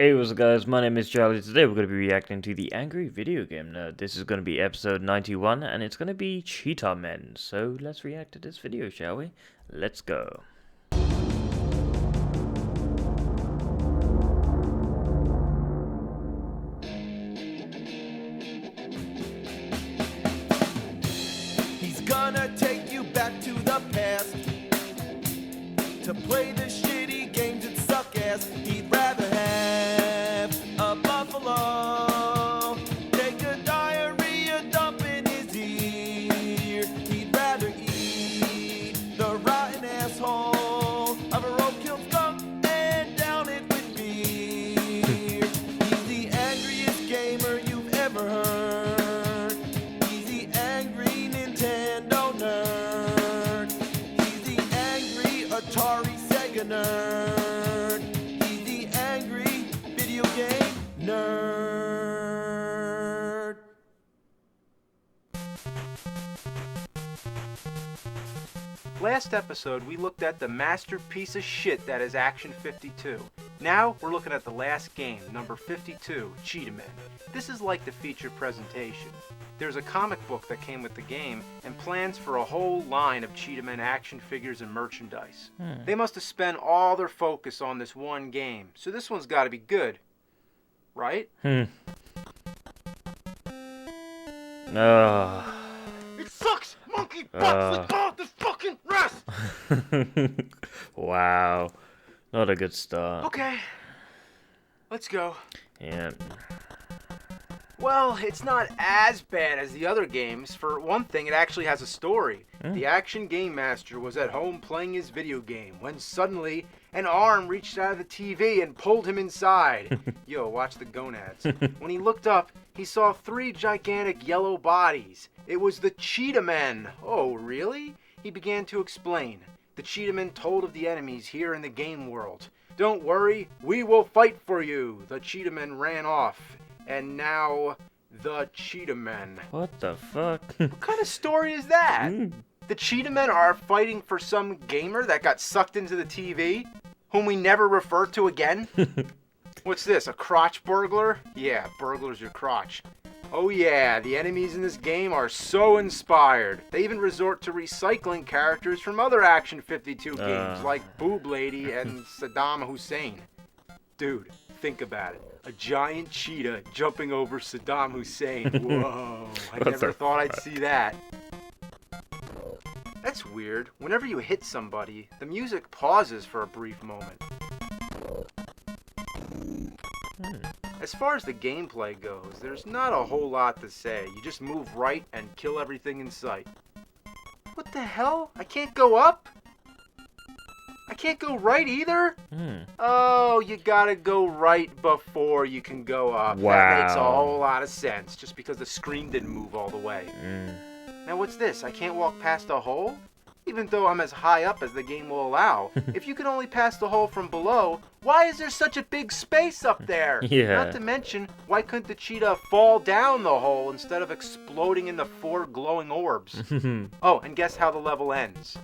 Hey, what's up guys, my name is Charlie. Today we're going to be reacting to the Angry Video Game Nerd. This is going to be episode 91 and it's going to be Cheetahmen. So let's react to this video, shall we? Let's go. He's gonna take you back to the past to play the shitty games that suck ass. He'd rather have a buffalo take a diarrhea dump in his ear. He'd rather eat the rotten asshole of a roadkill skunk and down it with beer. He's the angriest gamer you've ever heard. He's the angry Nintendo nerd. He's the angry Atari Sega nerd. He's the angry video game nerd. Last episode, we looked at the masterpiece of shit that is Action 52. Now, we're looking at the last game, number 52, Cheetahmen. This is like the featured presentation. There's a comic book that came with the game, and plans for a whole line of Cheetahmen action figures and merchandise. They must have spent all their focus on this one game, so this one's gotta be good. Right? Uh, It sucks! Monkey butts! Let's go the fucking rest! wow. Not a good start. Okay. Let's go. Yeah. Well, it's not as bad as the other games. For one thing, it actually has a story. The action game master was at home playing his video game when suddenly an arm reached out of the TV and pulled him inside. Yo, watch the gonads. When he looked up, he saw 3 gigantic yellow bodies. It was the Cheetahmen. Oh, really? He began to explain. The Cheetahmen told of the enemies here in the game world. Don't worry, we will fight for you. The Cheetahmen ran off. And now, the Cheetahmen. What the fuck? What kind of story is that? The Cheetahmen are fighting for some gamer that got sucked into the TV, whom we never refer to again? What's this, a crotch burglar? Yeah, burglar's your crotch. Oh yeah, the enemies in this game are so inspired. They even resort to recycling characters from other Action 52 games, like Boob Lady and Saddam Hussein. Dude, think about it. A giant cheetah jumping over Saddam Hussein. Whoa, I never thought I'd see that. That's weird. Whenever you hit somebody, the music pauses for a brief moment. As far as the gameplay goes, there's not a whole lot to say. You just move right and kill everything in sight. What the hell? I can't go up? I can't go right either? Oh, you gotta go right before you can go up. Wow. That makes a whole lot of sense, just because the screen didn't move all the way. Now what's this? I can't walk past a hole? Even though I'm as high up as the game will allow. If you can only pass the hole from below, why is there such a big space up there? Yeah. Not to mention, why couldn't the cheetah fall down the hole instead of exploding into 4 glowing orbs? Oh, and guess how the level ends?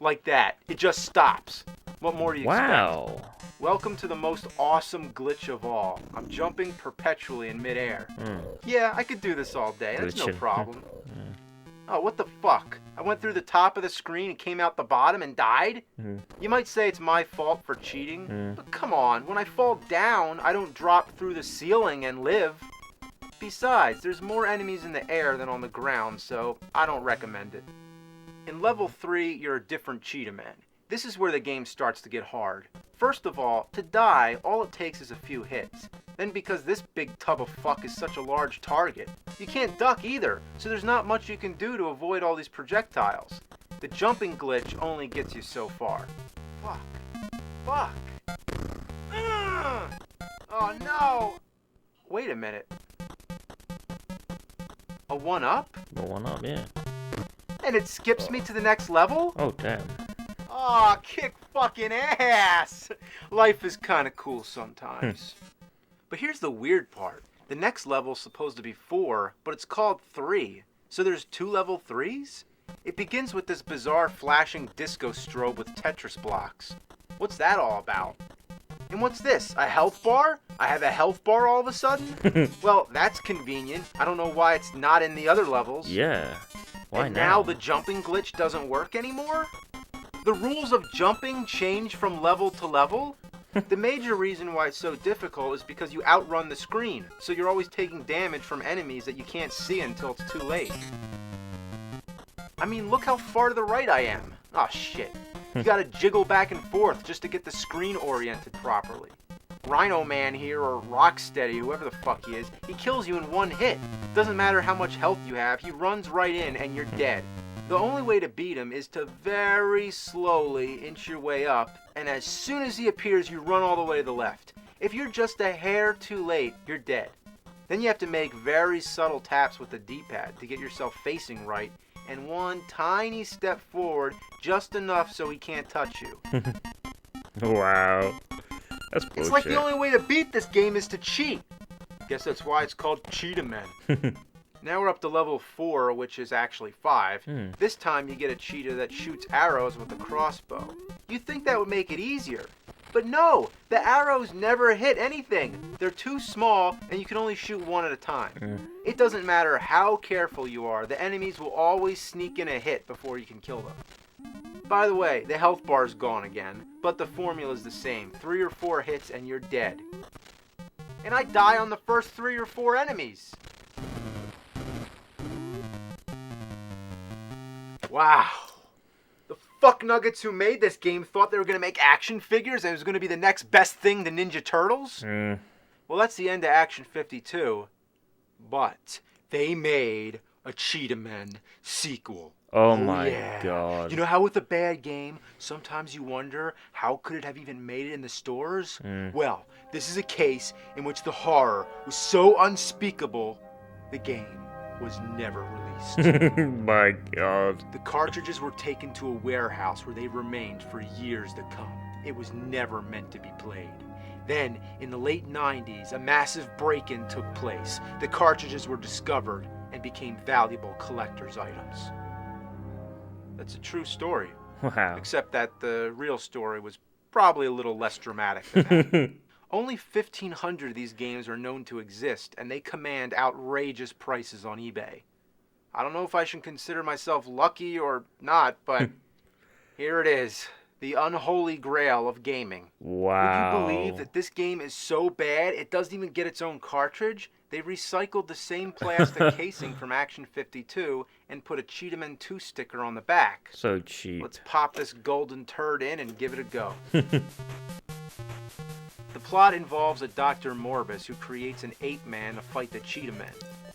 Like that. It just stops. What more do you expect? Welcome to the most awesome glitch of all. I'm jumping perpetually in midair. Yeah, I could do this all day. That's no problem. Oh, what the fuck? I went through the top of the screen and came out the bottom and died? You might say it's my fault for cheating, but come on, when I fall down, I don't drop through the ceiling and live. Besides, there's more enemies in the air than on the ground, so I don't recommend it. In level 3, you're a different Cheetahmen. This is where the game starts to get hard. First of all, to die, all it takes is a few hits. Then because this big tub of fuck is such a large target, you can't duck either, so there's not much you can do to avoid all these projectiles. The jumping glitch only gets you so far. Fuck. Fuck. Oh no! Wait a minute. A 1-up? But one up, yeah. And it skips me to the next level? Oh, damn. Aw, kick fucking ass! Life is kinda cool sometimes. But here's the weird part. The next level's supposed to be 4, but it's called 3. So there's 2 level 3s? It begins with this bizarre flashing disco strobe with Tetris blocks. What's that all about? And what's this? A health bar? I have a health bar all of a sudden? Well, that's convenient. I don't know why it's not in the other levels. Yeah. Why And now the jumping glitch doesn't work anymore? The rules of jumping change from level to level? The major reason why it's so difficult is because you outrun the screen, so you're always taking damage from enemies that you can't see until it's too late. I mean, look how far to the right I am. Oh shit. You gotta jiggle back and forth just to get the screen oriented properly. Rhino Man here, or Rocksteady, whoever the fuck he is, he kills you in one hit. Doesn't matter how much health you have, he runs right in and you're dead. The only way to beat him is to very slowly inch your way up, and as soon as he appears, you run all the way to the left. If you're just a hair too late, you're dead. Then you have to make very subtle taps with the D-pad to get yourself facing right, and one tiny step forward, just enough so he can't touch you. Wow. That's bullshit. It's like the only way to beat this game is to cheat. Guess that's why it's called Cheetahmen. Now we're up to level 4, which is actually 5. This time you get a cheetah that shoots arrows with a crossbow. You'd think that would make it easier. But no, the arrows never hit anything. They're too small and you can only shoot one at a time. It doesn't matter how careful you are, the enemies will always sneak in a hit before you can kill them. By the way, the health bar's gone again, but the formula's the same. 3 or 4 hits and you're dead. And I die on the first 3 or 4 enemies. Wow. The fuck nuggets who made this game thought they were going to make action figures and it was going to be the next best thing to Ninja Turtles? Well, that's the end of Action 52. But they made a Cheetahmen sequel. Oh my god. You know how with a bad game, sometimes you wonder how could it have even made it in the stores? Well, this is a case in which the horror was so unspeakable, the game was never released. My god. The cartridges were taken to a warehouse where they remained for years to come. It was never meant to be played. Then, in the late 90s, a massive break-in took place. The cartridges were discovered and became valuable collector's items. That's a true story. Wow. Except that the real story was probably a little less dramatic than that. Only 1,500 of these games are known to exist, and they command outrageous prices on eBay. I don't know if I should consider myself lucky or not, but here it is. The unholy grail of gaming. Wow. Would you believe that this game is so bad it doesn't even get its own cartridge? They recycled the same plastic casing from Action 52 and put a Cheetahmen 2 sticker on the back. So cheap. Let's pop this golden turd in and give it a go. The plot involves a Dr. Morbus who creates an ape-man to fight the Cheetahmen.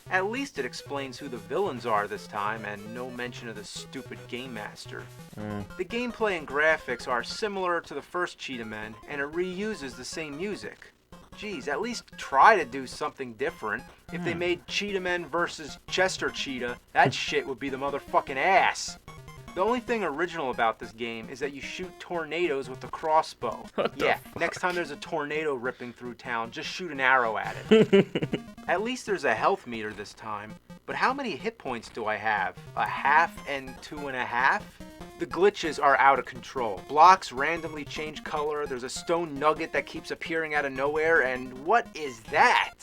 At least it explains who the villains are this time, and no mention of the stupid Game Master. The gameplay and graphics are similar to the first Cheetahmen, and it reuses the same music. Geez, at least try to do something different. If they made Cheetahmen versus Chester Cheetah, that shit would be the motherfucking ass. The only thing original about this game is that you shoot tornadoes with a crossbow. Yeah, next time there's a tornado ripping through town, just shoot an arrow at it. At least there's a health meter this time. But how many hit points do I have? A half and 2.5? The glitches are out of control. Blocks randomly change color, there's a stone nugget that keeps appearing out of nowhere, and what is that?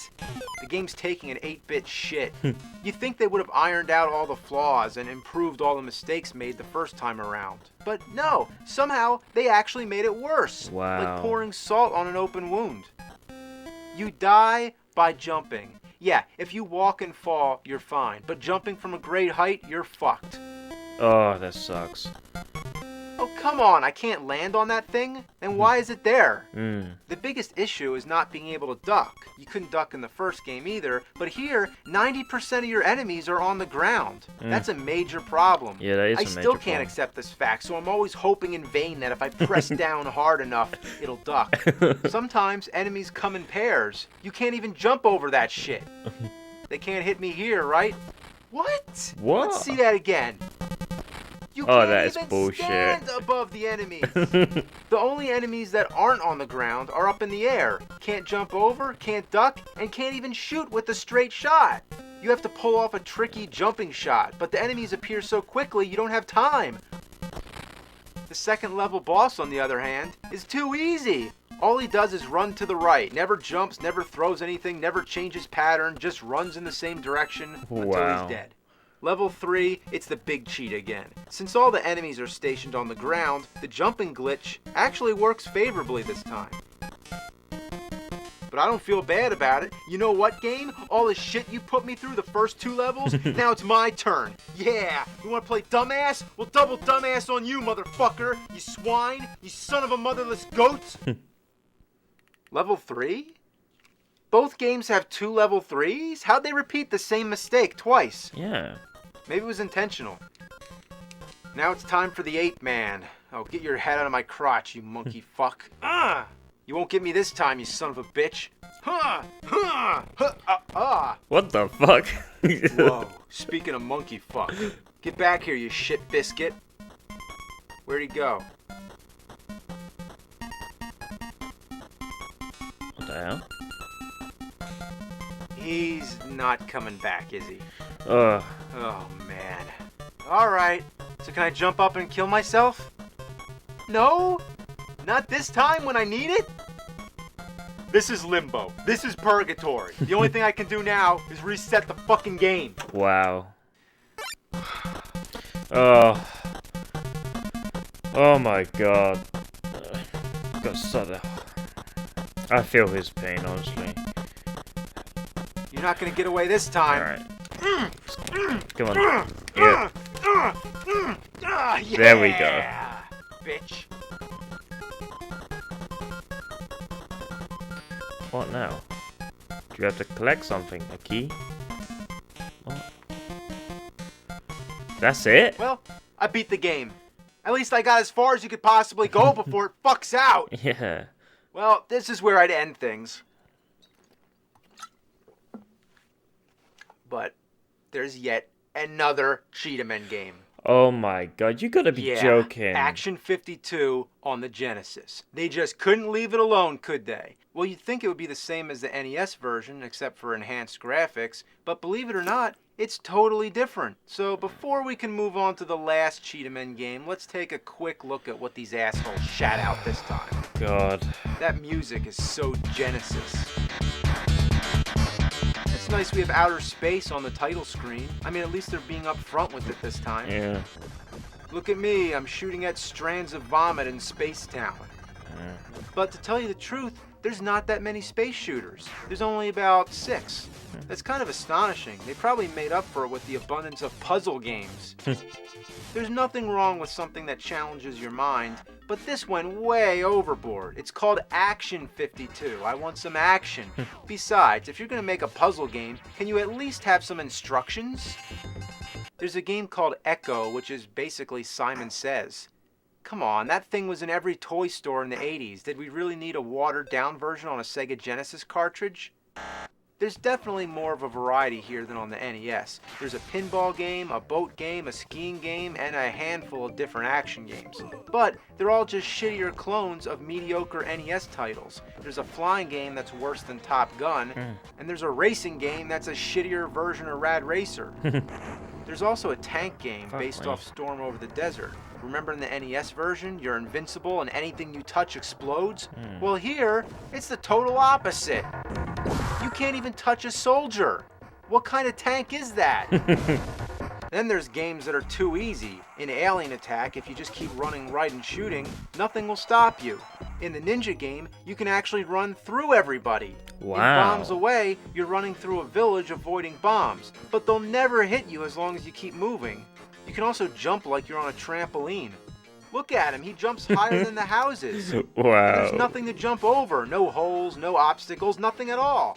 The game's taking an 8-bit shit. You'd think they would have ironed out all the flaws and improved all the mistakes made the first time around. But no, somehow they actually made it worse. Wow. Like pouring salt on an open wound. You die by jumping. Yeah, if you walk and fall, you're fine. But jumping from a great height, you're fucked. Oh, that sucks. Oh, come on, I can't land on that thing? Then why is it there? The biggest issue is not being able to duck. You couldn't duck in the first game either, but here, 90% of your enemies are on the ground. That's a major problem. Yeah, that is a major I still can't problem. accept this fact, so I'm always hoping in vain that if I press down hard enough, it'll duck. Sometimes enemies come in pairs. You can't even jump over that shit. They can't hit me here, right? What? What? Let's see that again. You Oh, can't that is even bullshit. stand above the enemies. The only enemies that aren't on the ground are up in the air. Can't jump over, can't duck, and can't even shoot with a straight shot. You have to pull off a tricky jumping shot, but the enemies appear so quickly you don't have time. The second level boss, on the other hand, is too easy. All he does is run to the right. Never jumps, never throws anything, never changes pattern, just runs in the same direction until Wow. he's dead. Level 3, it's the big cheat again. Since all the enemies are stationed on the ground, the jumping glitch actually works favorably this time. But I don't feel bad about it. You know what, game? All the shit you put me through the first 2 levels, now it's my turn. Yeah, you wanna play dumbass? Well, double dumbass on you, motherfucker. You swine, you son of a motherless goat. Level 3? Both games have 2 level 3s? How'd they repeat the same mistake twice? Yeah. Maybe it was intentional. Now it's time for the ape man. Oh, get your head out of my crotch, you monkey fuck. You won't get me this time, you son of a bitch. What the fuck? Whoa, speaking of monkey fuck. Get back here, you shit biscuit. Where'd he go? What the hell? He's not coming back, is he? Ugh. Oh, man. Alright, so can I jump up and kill myself? No? Not this time when I need it? This is limbo. This is purgatory. The only thing I can do now is reset the fucking game. Wow. Oh. Oh my god. Got such a... I feel his pain, honestly. You're not gonna get away this time. Alright. Come on. Yeah. Yeah, There we go. Bitch. What now? Do you have to collect something? A key? What? That's it? Well, I beat the game. At least I got as far as you could possibly go before it fucks out. Yeah. Well, this is where I'd end things. But there's yet another Cheetahmen game. Oh my god, you gotta be joking. Action 52 on the Genesis. They just couldn't leave it alone, could they? Well, you'd think it would be the same as the NES version, except for enhanced graphics, but believe it or not, it's totally different. So before we can move on to the last Cheetahmen game, let's take a quick look at what these assholes shat out this time. God. That music is so Genesis. It's nice we have outer space on the title screen. I mean, at least they're being upfront with it this time. Yeah. Look at me, I'm shooting at strands of vomit in Space Town. But to tell you the truth, there's not that many space shooters. There's only about 6. That's kind of astonishing. They probably made up for it with the abundance of puzzle games. There's nothing wrong with something that challenges your mind, but this went way overboard. It's called Action 52. I want some action. Besides, if you're going to make a puzzle game, can you at least have some instructions? There's a game called Echo, which is basically Simon Says. Come on, that thing was in every toy store in the 80s. Did we really need a watered-down version on a Sega Genesis cartridge? There's definitely more of a variety here than on the NES. There's a pinball game, a boat game, a skiing game, and a handful of different action games. But they're all just shittier clones of mediocre NES titles. There's a flying game that's worse than Top Gun, and there's a racing game that's a shittier version of Rad Racer. There's also a tank game based off Storm Over the Desert. Remember in the NES version, you're invincible and anything you touch explodes? Well here, it's the total opposite. You can't even touch a soldier. What kind of tank is that? Then there's games that are too easy. In Alien Attack, if you just keep running right and shooting, nothing will stop you. In the ninja game, you can actually run through everybody. Wow. In Bombs Away, you're running through a village avoiding bombs, but they'll never hit you as long as you keep moving. You can also jump like you're on a trampoline. Look at him, he jumps higher than the houses. Wow. There's nothing to jump over, no holes, no obstacles, nothing at all.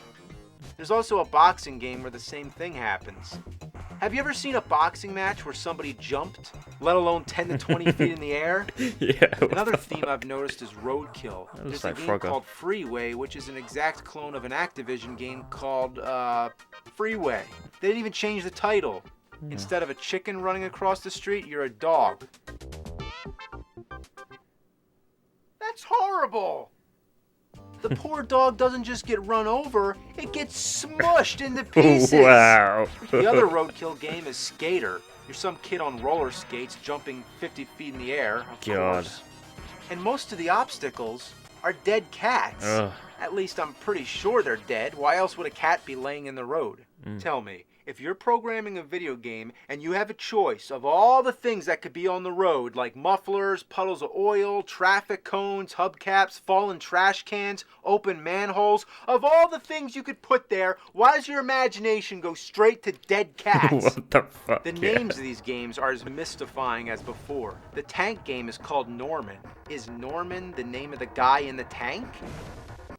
There's also a boxing game where the same thing happens. Have you ever seen a boxing match where somebody jumped, let alone 10 to 20 feet in the air? Yeah. Another theme I've noticed is roadkill. There's a like game Frogger. called Freeway, which is an exact clone of an Activision game called Freeway. They didn't even change the title. Instead of a chicken running across the street, you're a dog. That's horrible! The poor dog doesn't just get run over, it gets smushed into pieces! Wow. The other roadkill game is Skater. You're some kid on roller skates jumping 50 feet in the air, of God. course. And most of the obstacles are dead cats. Ugh. At least I'm pretty sure they're dead. Why else would a cat be laying in the road? Tell me, if you're programming a video game and you have a choice of all the things that could be on the road, like mufflers, puddles of oil, traffic cones, hubcaps, fallen trash cans, open manholes, of all the things you could put there, why does your imagination go straight to dead cats? What the fuck? The names of these games are as mystifying as before. The tank game is called Norman. Is Norman the name of the guy in the tank?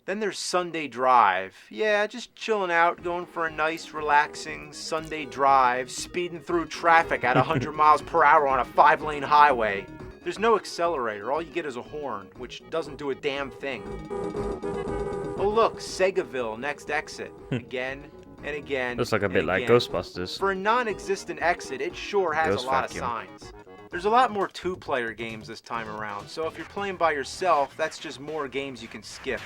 Then there's Sunday Drive. Yeah, just chilling out, going for a nice, relaxing Sunday drive, speeding through traffic at 100 miles per hour on a 5-lane highway. There's no accelerator, all you get is a horn, which doesn't do a damn thing. Oh look, Segaville, next exit. Again and again. Looks like a bit like again. Ghostbusters. For a non-existent exit, it sure has Ghost a lot vacuum. of signs. There's a lot more 2-player games this time around, so if you're playing by yourself, that's just more games you can skip.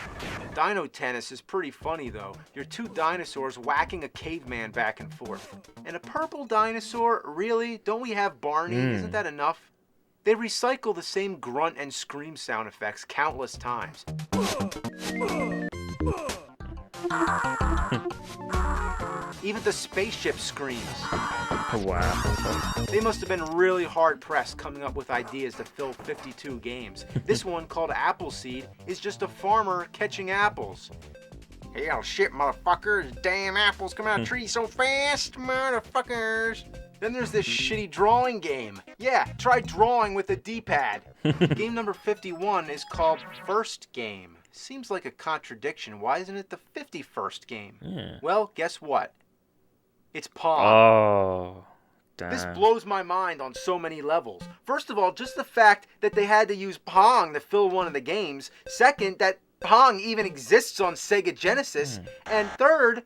Dino Tennis is pretty funny though. You're 2 dinosaurs whacking a caveman back and forth. And a purple dinosaur? Really? Don't we have Barney? Isn't that enough? They recycle the same grunt and scream sound effects countless times. Even the spaceship screams. Wow. They must have been really hard-pressed coming up with ideas to fill 52 games. This one, called Appleseed, is just a farmer catching apples. Hell shit, motherfuckers. Damn apples come out of trees so fast, motherfuckers. Then there's this shitty drawing game. Yeah, try drawing with a D-pad. Game number 51 is called First Game. Seems like a contradiction. Why isn't it the 51st game? Yeah. Well, guess what? It's Pong. Oh. Damn. This blows my mind on so many levels. First of all, just the fact that they had to use Pong to fill one of the games. Second, that Pong even exists on Sega Genesis. And third,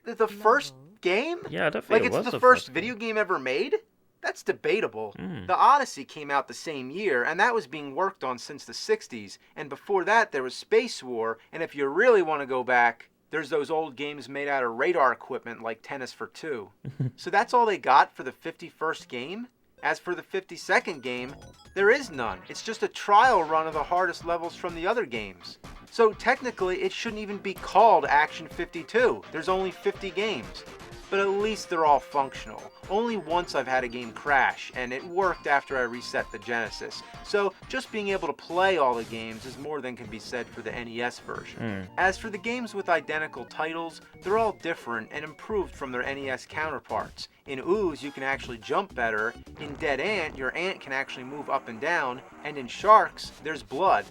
the first game? Yeah, I don't think Like it it's was the first video game ever made? That's debatable. The Odyssey came out the same year, and that was being worked on since the 60s. And before that, there was Space War, and if you really want to go back, there's those old games made out of radar equipment like Tennis for Two. So that's all they got for the 51st game? As for the 52nd game, there is none. It's just a trial run of the hardest levels from the other games. So technically, it shouldn't even be called Action 52. There's only 50 games. But at least they're all functional. Only once I've had a game crash, and it worked after I reset the Genesis. So just being able to play all the games is more than can be said for the NES version. As for the games with identical titles, they're all different and improved from their NES counterparts. In Ooze, you can actually jump better. In Dead Ant, your ant can actually move up and down. And in Sharks, there's blood.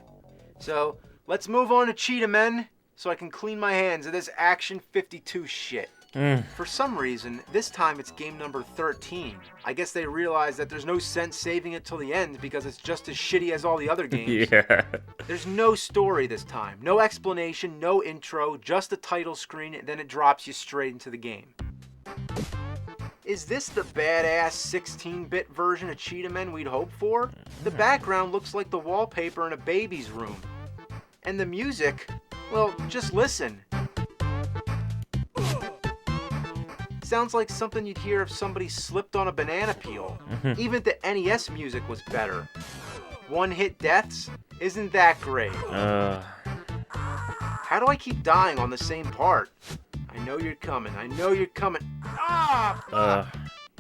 So let's move on to Cheetahmen so I can clean my hands of this Action 52 shit. For some reason, this time it's game number 13. I guess they realized that there's no sense saving it till the end because it's just as shitty as all the other games. Yeah. There's no story this time. No explanation, no intro, just a title screen, and then it drops you straight into the game. Is this the badass 16-bit version of Cheetahmen we'd hoped for? The background looks like the wallpaper in a baby's room. And the music, well, just listen. Sounds like something you'd hear if somebody slipped on a banana peel. Even the NES music was better. One-hit deaths? Isn't that great? How do I keep dying on the same part? I know you're coming. I know you're coming. Ah!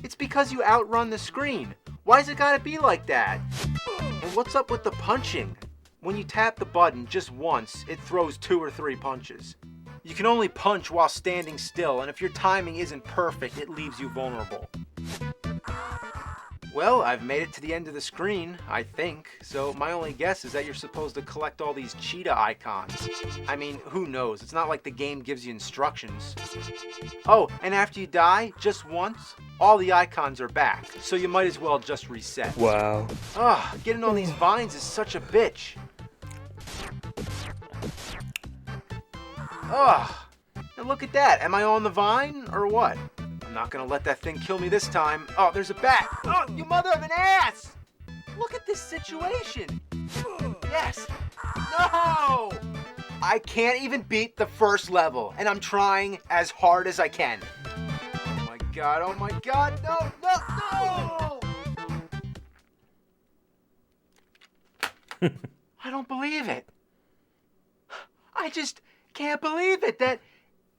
It's because you outrun the screen. Why's it gotta be like that? And what's up with the punching? When you tap the button just once, it throws 2 or 3 punches. You can only punch while standing still, and if your timing isn't perfect, it leaves you vulnerable. Well, I've made it to the end of the screen, I think, so my only guess is that you're supposed to collect all these cheetah icons. I mean, who knows? It's not like the game gives you instructions. Oh, and after you die, just once, all the icons are back, so you might as well just reset. Wow. Getting on these vines is such a bitch. And look at that. Am I on the vine or what? I'm not gonna let that thing kill me this time. Oh, there's a bat. Oh, you mother of an ass! Look at this situation. Yes. No! I can't even beat the first level, and I'm trying as hard as I can. Oh my god, oh my god, no, no, no! I don't believe it. I just can't believe it that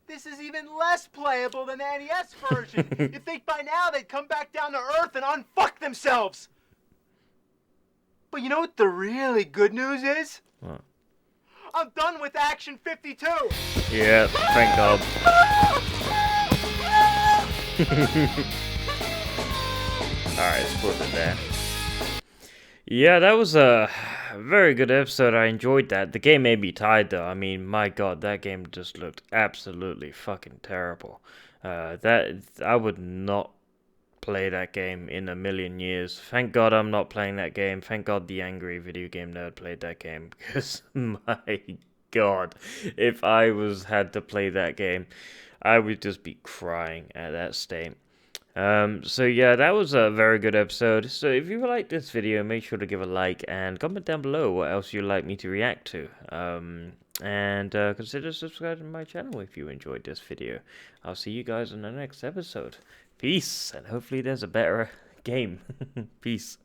this is even less playable than the NES version. You'd think by now they'd come back down to Earth and unfuck themselves. But you know what the really good news is? What? I'm done with Action 52. Yeah, thank God. Alright, let's put it there. Yeah, that was a very good episode. I enjoyed that. The game made me tired though. I mean, my God, that game just looked absolutely fucking terrible. That I would not play that game in a million years. Thank God I'm not playing that game. Thank God the angry video game nerd played that game, because my God, if I had to play that game, I would just be crying at that state. So yeah, that was a very good episode. So if you liked this video, make sure to give a like and comment down below what else you'd like me to react to. And consider subscribing to my channel if you enjoyed this video. I'll see you guys in the next episode. Peace, and hopefully there's a better game. Peace.